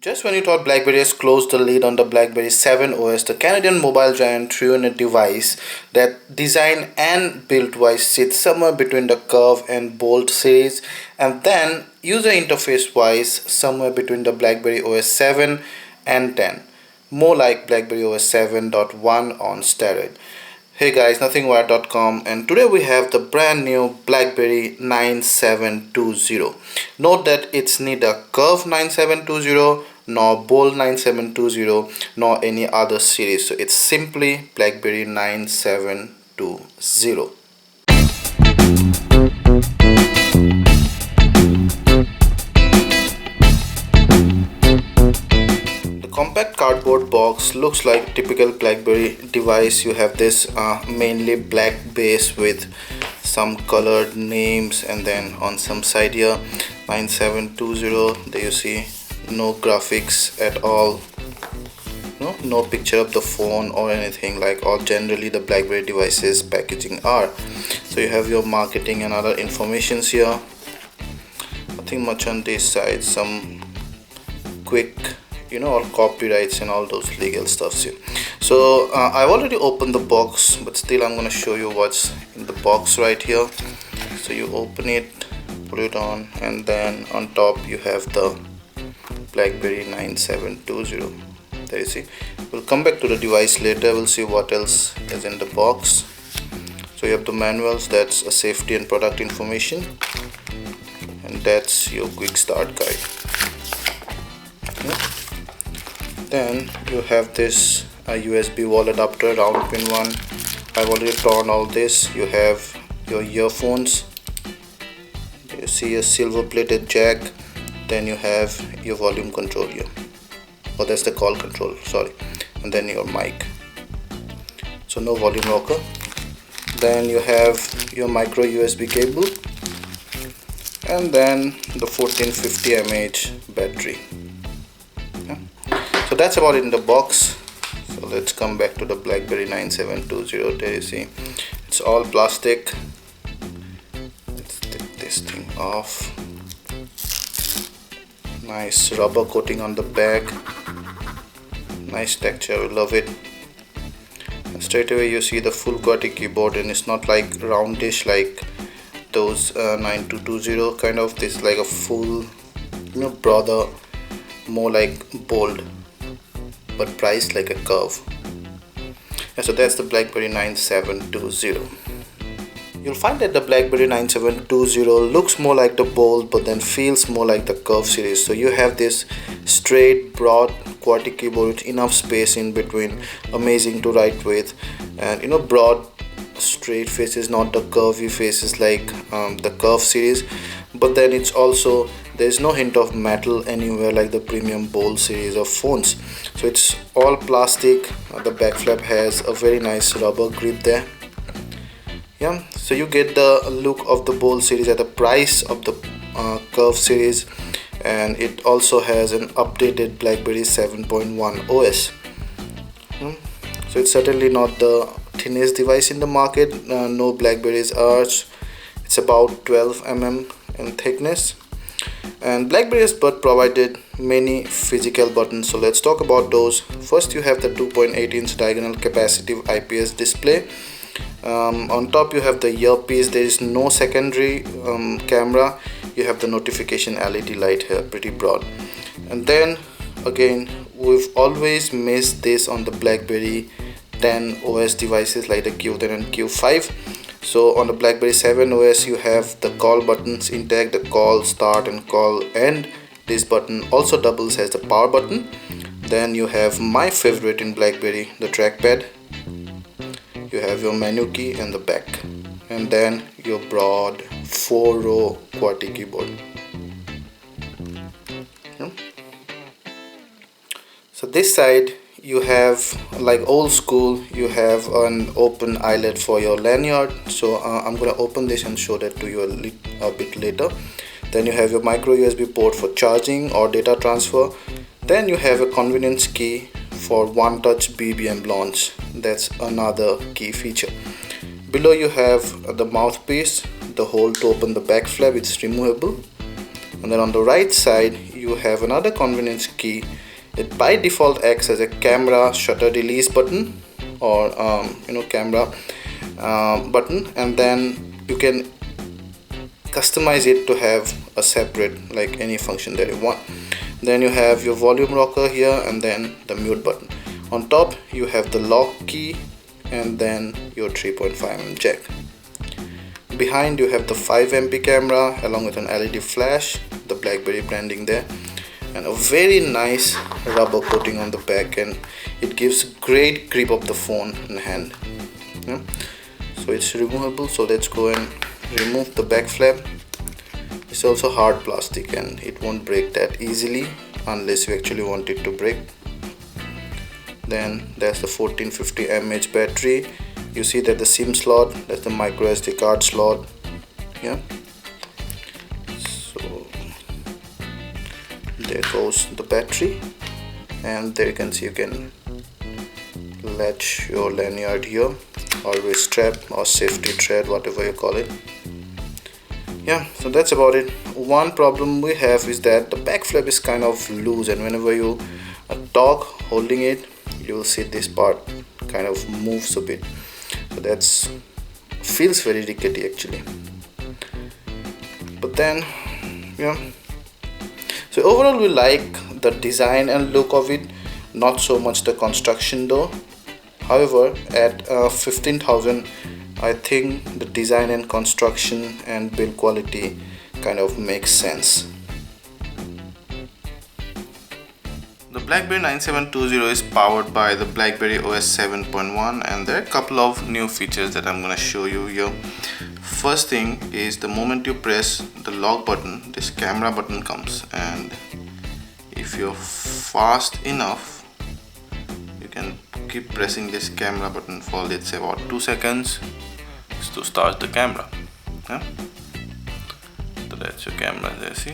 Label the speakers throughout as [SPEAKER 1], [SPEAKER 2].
[SPEAKER 1] Just when you thought BlackBerry has closed the lid on the BlackBerry 7 OS, the Canadian mobile giant threw in a device that design and build wise sits somewhere between the Curve and Bold series, and then user interface wise somewhere between the BlackBerry OS 7 and 10. More like BlackBerry OS 7.1 on steroid. Hey guys, nothingwired.com, and today we have the brand new BlackBerry 9720. Note that it's neither Curve 9720 nor Bold 9720 nor any other series, so it's simply BlackBerry 9720. Compact cardboard box looks like typical BlackBerry device. You have this mainly black base with some colored names, and then on some side here 9720, there you see no graphics at all, no picture of the phone or anything like all generally the BlackBerry devices packaging are. So you have your marketing and other informations here. Nothing much on this side, some quick all copyrights and all those legal stuffs here. So I've already opened the box, but still I'm going to show you what's in the box right here. So you open it, put it on, and then on top you have the BlackBerry 9720. There you see. We'll come back to the device later. We'll see what else is in the box. So you have the manuals, that's a safety and product information, and that's your quick start guide. Then you have this USB wall adapter, round pin one. I've already torn all this. You have your earphones. You see a silver plated jack. Then you have your volume control here. Oh, that's the call control, sorry. And then your mic. So no volume rocker. Then you have your micro USB cable. And then the 1450 mAh battery. So that's about it in the box. So let's come back to the BlackBerry 9720. There you see, it's all plastic. Let's take this thing off. Nice rubber coating on the back. Nice texture, we love it. And straight away you see the full QWERTY keyboard, and it's not like roundish like those 9220 kind of. This is like a full, broader, more like Bold, but priced like a Curve. And so that's the BlackBerry 9720. You'll find that the BlackBerry 9720 looks more like the Bold, but then feels more like the Curve series. So you have this straight, broad QWERTY keyboard with enough space in between, amazing to write with, and broad, straight faces, not the curvy faces like the Curve series. But then it's also, there's no hint of metal anywhere like the premium Bold series of phones. So it's all plastic. The back flap has a very nice rubber grip there. Yeah, so you get the look of the Bold series at the price of the Curve series, and it also has an updated BlackBerry 7.1 OS. So it's certainly not the thinnest device in the market. No BlackBerry's Arch. It's about 12 mm in thickness, and BlackBerry has but provided many physical buttons. So let's talk about those. First, you have the 2.8-inch diagonal capacitive IPS display. On top you have the earpiece. There is no secondary camera. You have the notification LED light here, pretty broad. And then again, we've always missed this on the BlackBerry 10 OS devices like the Q10 and Q5. So on the BlackBerry 7 OS you have the call buttons intact, the call start and call end. This button also doubles as the power button. Then you have my favorite in BlackBerry, the trackpad. You have your menu key and the back, and then your broad 4-row QWERTY keyboard. So this side you have, like old school, you have an open eyelet for your lanyard. So I'm gonna open this and show that to you a bit later. Then you have your micro USB port for charging or data transfer. Then you have a convenience key for one-touch BBM launch. That's another key feature. Below you have the mouthpiece, the hole to open the back flap, it's removable. And then on the right side you have another convenience key. It by default acts as a camera shutter release button, or camera button, and then you can customize it to have a separate, like any function that you want. Then you have your volume rocker here, and then the mute button. On top you have the lock key, and then your 3.5mm jack. Behind you have the 5MP camera along with an LED flash, the Blackberry branding there, and a very nice rubber coating on the back, and it gives great grip of the phone in hand. Yeah. So it's removable, so let's go and remove the back flap. It's also hard plastic and it won't break that easily unless you actually want it to break. Then there's the 1450 mAh battery. You see that the SIM slot, that's the micro SD card slot. Yeah, so there goes the battery, and there you can see you can latch your lanyard here, always strap or safety thread, whatever you call it. Yeah, so that's about it. One problem we have is that the back flap is kind of loose, and whenever you talk holding it, you will see this part kind of moves a bit, so that's feels very rickety actually. But then yeah, so overall we like the design and look of it, not so much the construction though. However, at 15,000, I think the design and construction and build quality kind of makes sense. The Blackberry 9720 is powered by the Blackberry OS 7.1, and there are a couple of new features that I'm going to show you here. First thing is, the moment you press the lock button, this camera button comes, and if you're fast enough, you can keep pressing this camera button for, let's say, about 2 seconds to start the camera. Yeah? So that's your camera there, see?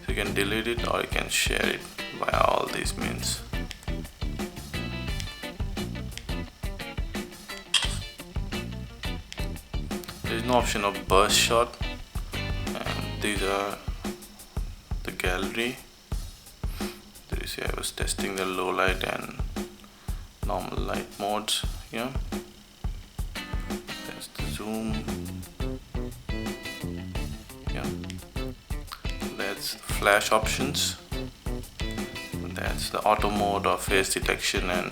[SPEAKER 1] You can delete it or you can share it via all these means. There is no option of burst shot, and these are the gallery. There you see I was testing the low light and normal light modes. Yeah, that's the zoom. Yeah, that's the flash options. That's the auto mode or face detection and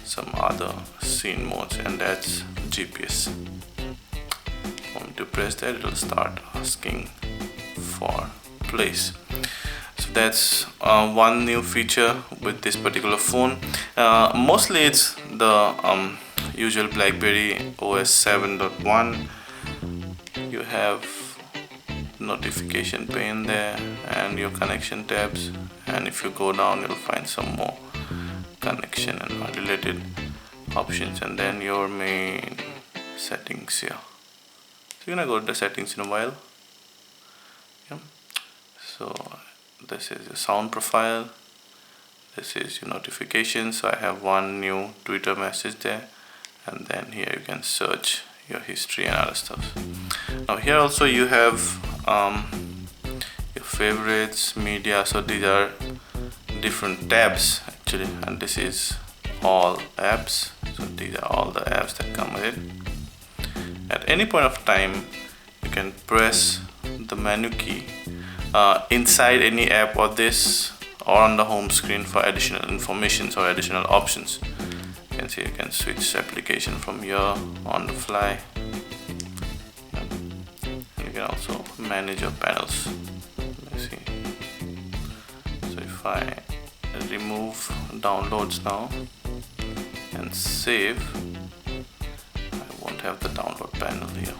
[SPEAKER 1] some other scene modes, and that's GPS. When you press that, it will start asking for place. So that's one new feature with this particular phone. Mostly it's the usual Blackberry OS 7.1. You have notification pane there and your connection tabs, and if you go down you'll find some more connection and related options, and then your main settings here. So you're gonna go to the settings in a while. Yeah. So this is your sound profile, this is your notifications. So I have one new Twitter message there, and then here you can search your history and other stuff. Now here also you have your favorites, media. So these are different tabs actually, and this is all apps. So these are all the apps that come with it. At any point of time you can press the menu key inside any app or this, or on the home screen for additional information or additional options. You can see you can switch application from here on the fly. And you can also manage your panels. Let me see. So if I remove downloads now and save, I won't have the download panel here.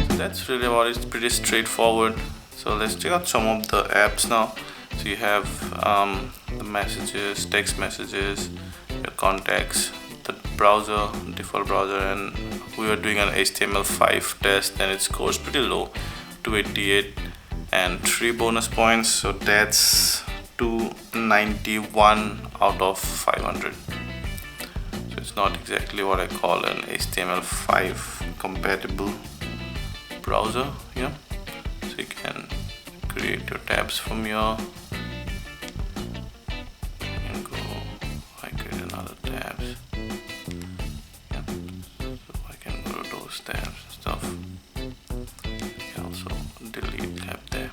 [SPEAKER 1] So that's really about it. It's pretty straightforward. So let's check out some of the apps now. So you have the messages, text messages, your contacts, the browser, default browser, and we were doing an HTML5 test and it scores pretty low, 288, and 3 bonus points, so that's 291 out of 500. So it's not exactly what I call an HTML5 compatible browser. Yeah, so you can create your tabs from here and go. I create another tabs. Yeah, so I can go to those tabs and stuff. You can also delete tab there.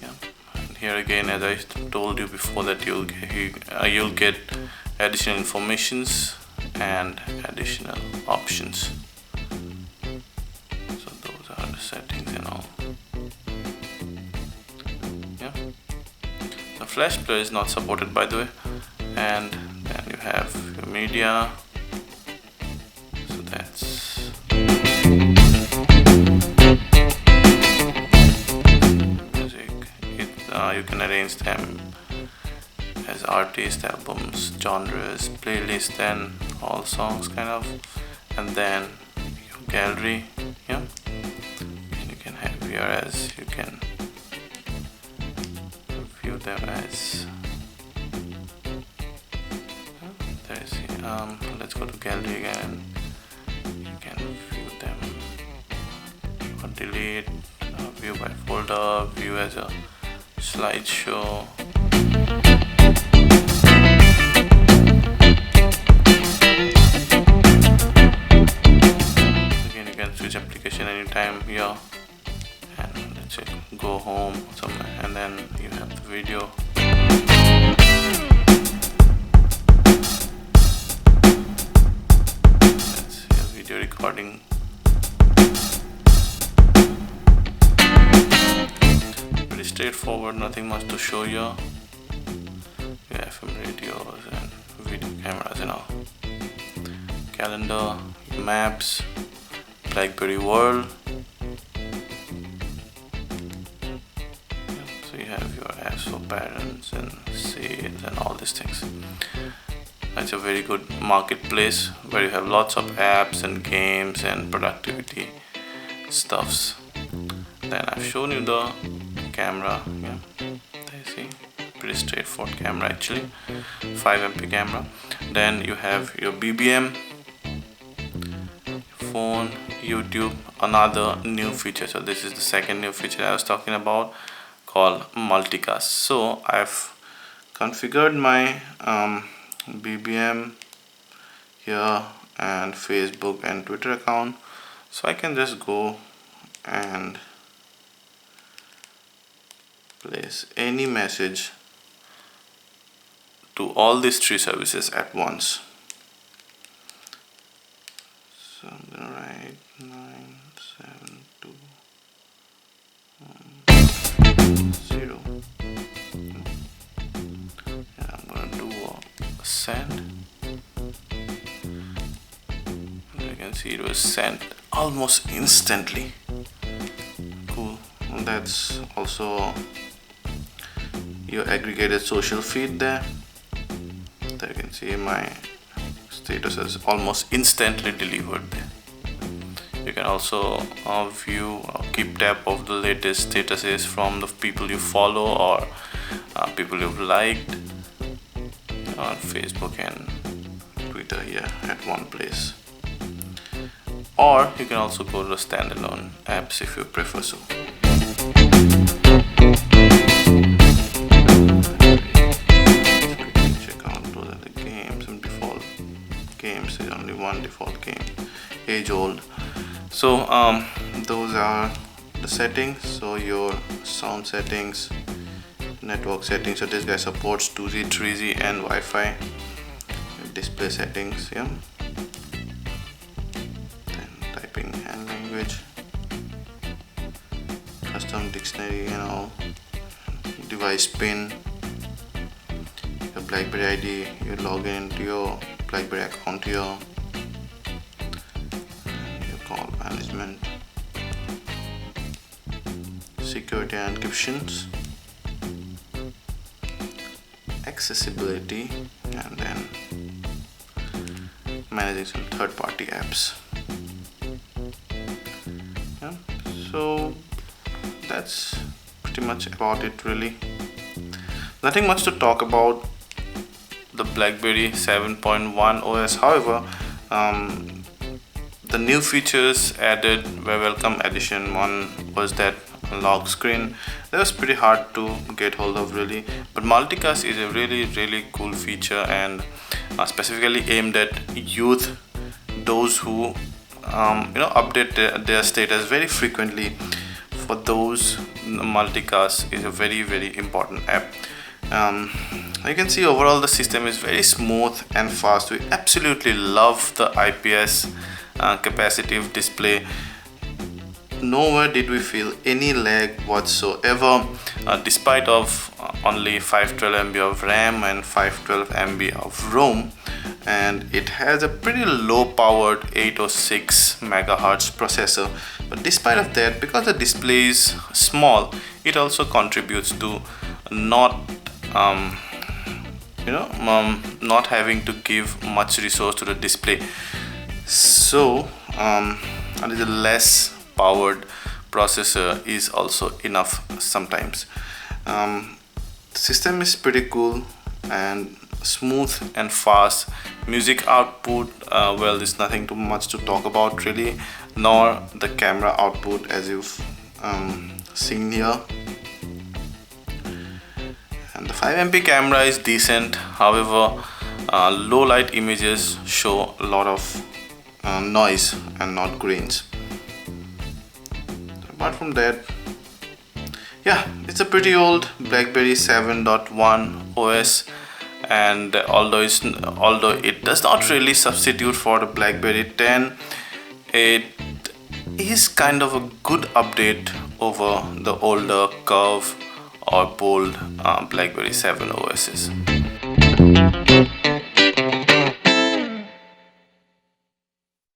[SPEAKER 1] Yeah, and here again, as I told you before, that you'll get additional informations and additional options. So those are the settings and all. Yeah, the Flash Player is not supported, by the way. And then you have your media. So that's music. You can arrange them as artists, albums, genres, playlists, and all songs kind of. And then your gallery. Yeah, and you can have here as you can view them as let's go to gallery again. You can view them or delete, view by folder, view as a slideshow. Again, you can switch application anytime here, and let's say go home somewhere, and then you have the video. Recording. Pretty straightforward, nothing much to show you. You have FM radios and video cameras and all. Calendar, maps, Blackberry world. So you have your apps for parents and sales and all these things. It's a very good marketplace where you have lots of apps and games and productivity stuffs. Then I've shown you the camera. Yeah, there you see, pretty straightforward camera actually, 5MP camera. Then you have your BBM, phone, YouTube, another new feature. So this is the second new feature I was talking about, called multicast. So I've configured my BBM here and Facebook and Twitter account, so I can just go and place any message to all these three services at once. So I'm gonna write 97210. And I'm gonna do a send. You can see it was sent almost instantly. Cool. And that's also your aggregated social feed there. There you can see my status is almost instantly delivered there. You can also view or keep tab of the latest statuses from the people you follow or people you've liked on Facebook and Twitter here at one place. Or you can also go to the standalone apps if you prefer so. Check out those are the games, and default games is only one default game, age old. So those are the settings. So your sound settings, network settings. So this guy supports 2G, 3G and Wi-Fi. Display settings, yeah. Then typing and language, custom dictionary and all, device pin, your Blackberry ID, you log in into your Blackberry account here, your call management, security and encryptions, accessibility, and then managing some third-party apps. Yeah, so that's pretty much about it really. Nothing much to talk about. the Blackberry 7.1 OS. However, the new features added were welcome addition. One was that lock screen. That was pretty hard to get hold of really, but multicast is a really cool feature, and specifically aimed at youth, those who update their status very frequently. For those, multicast is a very important app. You can see overall the system is very smooth and fast. We absolutely love the IPS capacitive display. Nowhere did we feel any lag whatsoever, despite of only 512 MB of RAM and 512 MB of ROM, and it has a pretty low powered 806 megahertz processor. But despite of that, because the display is small, it also contributes to not not having to give much resource to the display. So a little less powered processor is also enough sometimes. The system is pretty cool and smooth and fast. Music output, well, there's nothing too much to talk about really, nor the camera output as you've seen here. And the 5MP camera is decent. However, low light images show a lot of noise and not grains. Apart from that, yeah, it's a pretty old Blackberry 7.1 OS, and although it does not really substitute for the Blackberry 10, it is kind of a good update over the older Curve or bold Blackberry 7 OSs.